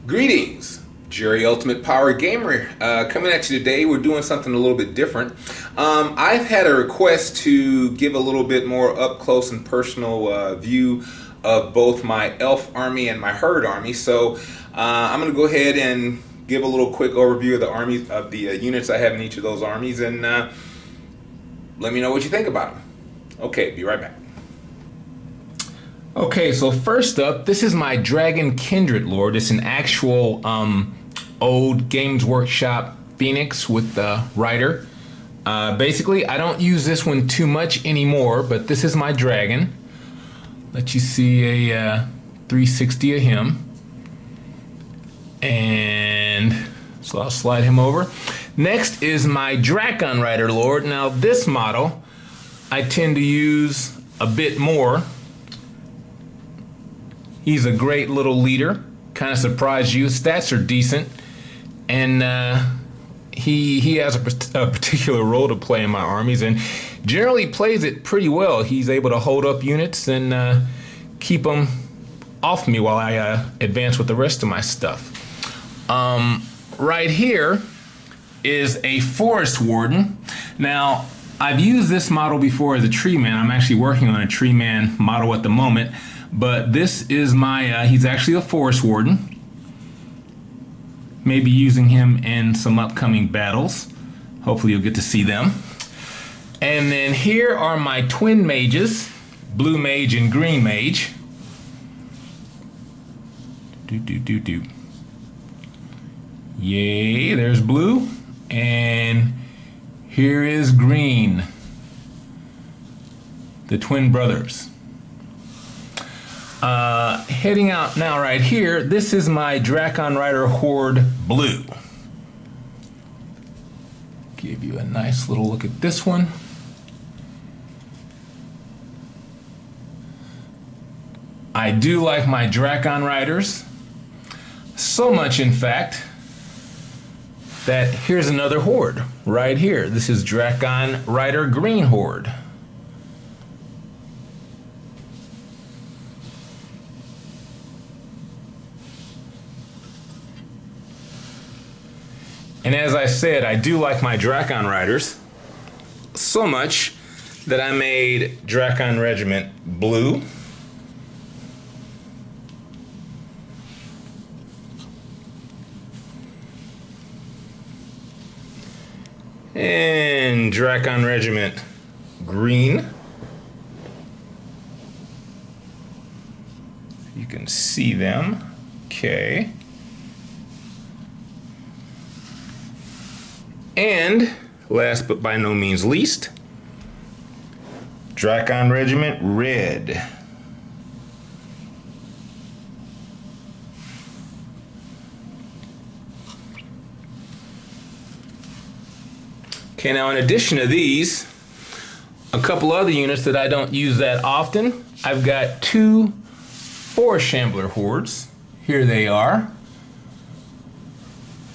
Greetings, Jerry Ultimate Power Gamer. Coming at you today, we're doing something a little bit different. I've had a request to give a little bit more up close and personal view of both my Elf Army and my Herd Army. So I'm going to go ahead and give a little quick overview of the armies, of the units I have in each of those armies, and let me know what you think about them. Okay, be right back. Okay, so first up, this is my Dragon Kindred Lord. It's an actual old Games Workshop Phoenix with the rider. Basically, I don't use this one too much anymore, but this is my dragon. Let you see a 360 of him. And so I'll slide him over. Next is my Drakon Rider Lord. Now this model I tend to use a bit more. He's a great little leader. Kind of surprised you. Stats are decent. And he has a particular role to play in my armies, and generally plays it pretty well. He's able to hold up units and keep them off me while I advance with the rest of my stuff. Right here is a Forest Warden. Now, I've used this model before as a tree man. I'm actually working on a tree man model at the moment, but this is my, he's actually a Forest Warden. Maybe using him in some upcoming battles. Hopefully you'll get to see them. And then here are my twin mages, Blue Mage and Green Mage. Yay, there's Blue. And here is Green. The twin brothers. Heading out now right here, this is my Drakon Rider Horde Blue. Give you a nice little look at this one. I do like my Drakon Riders. So much, in fact, that here's another Horde right here. This is Drakon Rider Green Horde. And as I said, I do like my Drakon Riders so much that I made Drakon Regiment Blue. And Drakon Regiment Green. You can see them. Okay. And last but by no means least, Drakon Regiment Red. Okay, now in addition to these, a couple other units that I don't use that often. I've got 4 Shamblers Hoards. Here they are.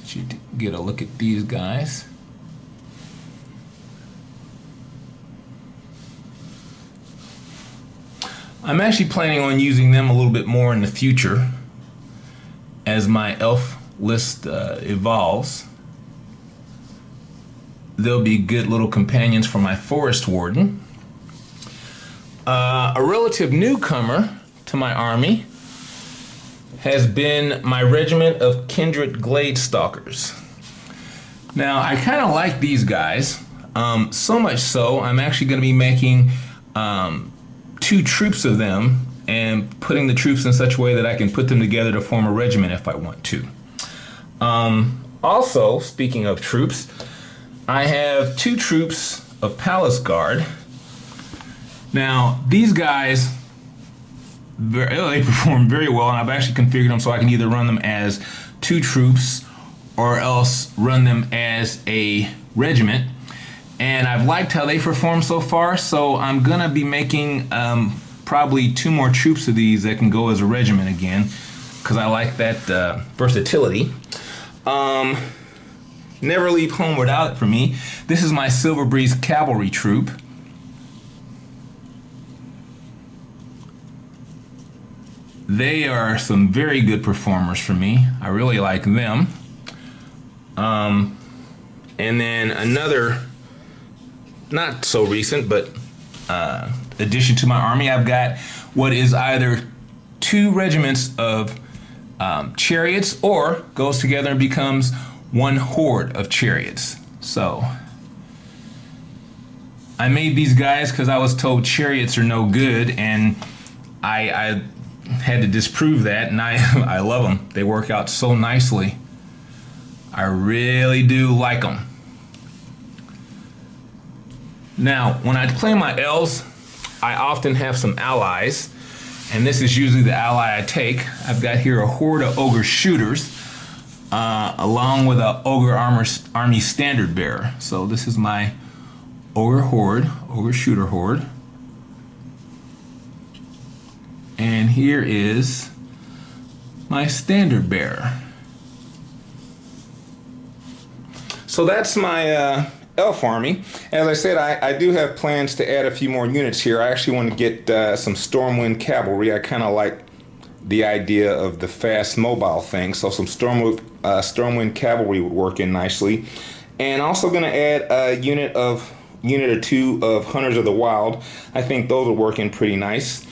Let you get a look at these guys. I'm actually planning on using them a little bit more in the future as my elf list evolves. They'll be good little companions for my Forest Warden. A relative newcomer to my army has been my regiment of Kindred Glade Stalkers. Now, I kind of like these guys, so much so I'm actually going to be making 2 troops of them and putting the troops in such a way that I can put them together to form a regiment if I want to. Also, speaking of troops, I have 2 troops of Palace Guard. Now, these guys, they perform very well, and I've actually configured them so I can either run them as 2 troops or else run them as a regiment. And I've liked how they perform so far, so I'm gonna be making probably 2 more troops of these that can go as a regiment again, because I like that versatility. Never leave home without it for me. This is my Silver Breeze Cavalry troop. They are some very good performers for me. I really like them. And then another, not so recent, but addition to my army, I've got what is either 2 regiments of chariots, or goes together and becomes 1 horde of chariots. So I made these guys because I was told chariots are no good, and I had to disprove that, and I love them. They work out so nicely. I really do like them. Now, when I play my elves, I often have some allies, and this is usually the ally I take. I've got here a horde of ogre shooters, along with a ogre army standard bearer. So this is my ogre horde, ogre shooter horde. And here is my standard bearer. So that's my elf army. As I said, I do have plans to add a few more units here. I actually want to get some Stormwind Cavalry. I kind of like the idea of the fast mobile thing, so some Stormwind Cavalry would work in nicely. And also going to add a unit or 2 of Hunters of the Wild. I think those will work in pretty nice.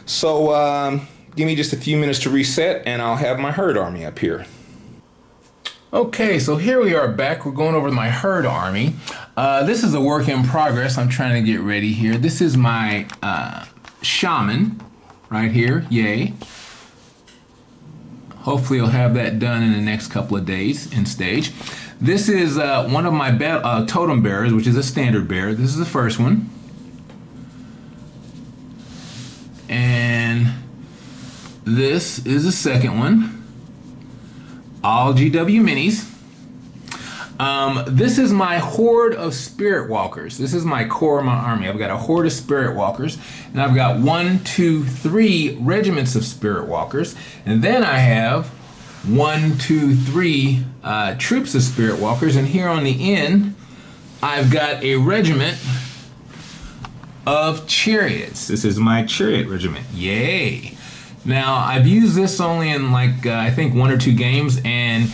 So give me just a few minutes to reset, and I'll have my herd army up here. Okay, so here we are back. We're going over my herd army. This is a work in progress. I'm trying to get ready here. This is my Shaman right here. Yay. Hopefully I'll have that done in the next couple of days in stage. This is one of my totem bearers, which is a standard bearer. This is the first one. And this is the second one. All GW minis. This is my horde of spirit walkers. This is my core of my army. I've got a horde of spirit walkers, and I've got 1, 2, 3 regiments of spirit walkers, and then I have 1, 2, 3 troops of spirit walkers, and here on the end I've got a regiment of chariots. This is my chariot regiment. Yay! Now, I've used this only in like, I think 1 or 2 games, and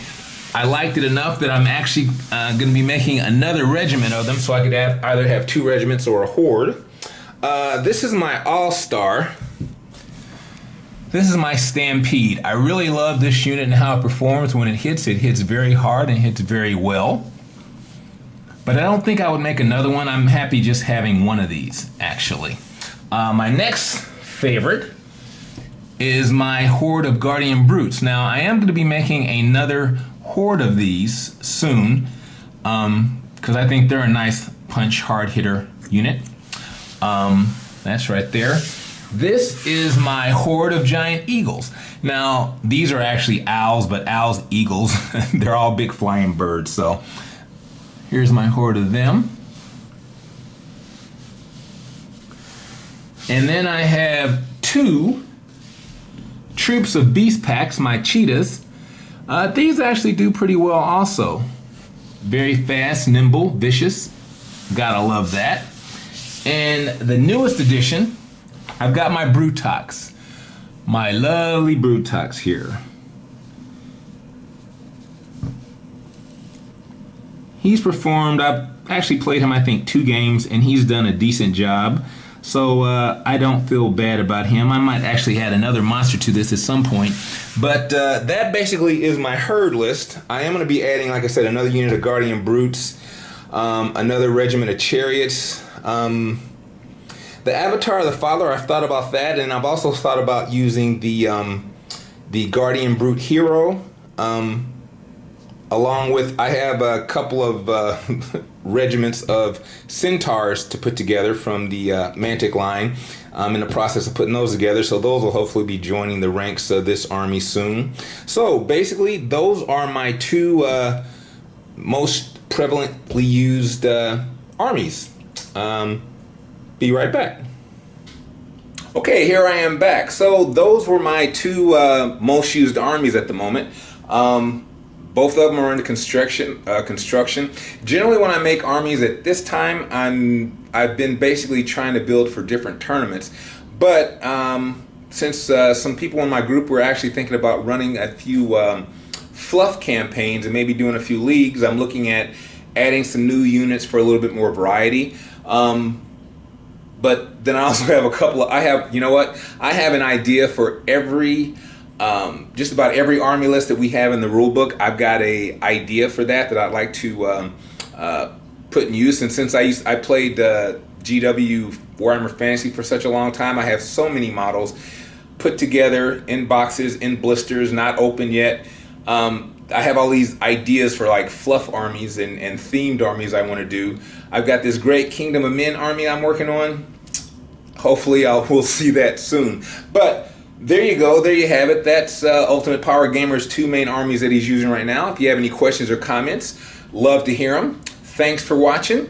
I liked it enough that I'm actually going to be making another regiment of them, so I could either have 2 regiments or a horde. This is my all-star. This is my Stampede. I really love this unit and how it performs. When it hits very hard and hits very well. But I don't think I would make another one. I'm happy just having one of these, actually. My next favorite is my horde of guardian brutes. Now, I am going to be making another horde of these soon, because I think they're a nice punch hard hitter unit. That's right there. This is my horde of giant eagles. Now, these are actually owls, but owls, eagles, they're all big flying birds. So here's my horde of them. And then I have 2 troops of beast packs, my cheetahs. These actually do pretty well also. Very fast, nimble, vicious. Gotta love that. And the newest addition, I've got my Brutox. My lovely Brutox here. He's performed, I've actually played him I think 2 games, and he's done a decent job. So I don't feel bad about him. I might actually add another monster to this at some point. But that basically is my herd list. I am going to be adding, like I said, another unit of guardian brutes, another regiment of chariots. The avatar of the father, I've thought about that, and I've also thought about using the guardian brute hero. Along with, I have a couple of regiments of centaurs to put together from the Mantic line. I'm in the process of putting those together, so those will hopefully be joining the ranks of this army soon. So basically, those are my 2 most prevalently used armies. Be right back. Okay, here I am back. So those were my 2 most used armies at the moment. Both of them are into construction. Generally, when I make armies at this time, I've been basically trying to build for different tournaments. But since some people in my group were actually thinking about running a few fluff campaigns and maybe doing a few leagues, I'm looking at adding some new units for a little bit more variety. But then I also have a couple of, I have an idea for every, just about every army list that we have in the rule book. I've got a idea for that I'd like to put in use. And since I played GW Warhammer Fantasy for such a long time, I have so many models put together in boxes, in blisters, not open yet. I have all these ideas for like fluff armies and themed armies I want to do. I've got this great Kingdom of Men army I'm working on. Hopefully we'll see that soon. But there you go. There you have it. That's Ultimate Power Gamer's 2 main armies that he's using right now. If you have any questions or comments, love to hear them. Thanks for watching.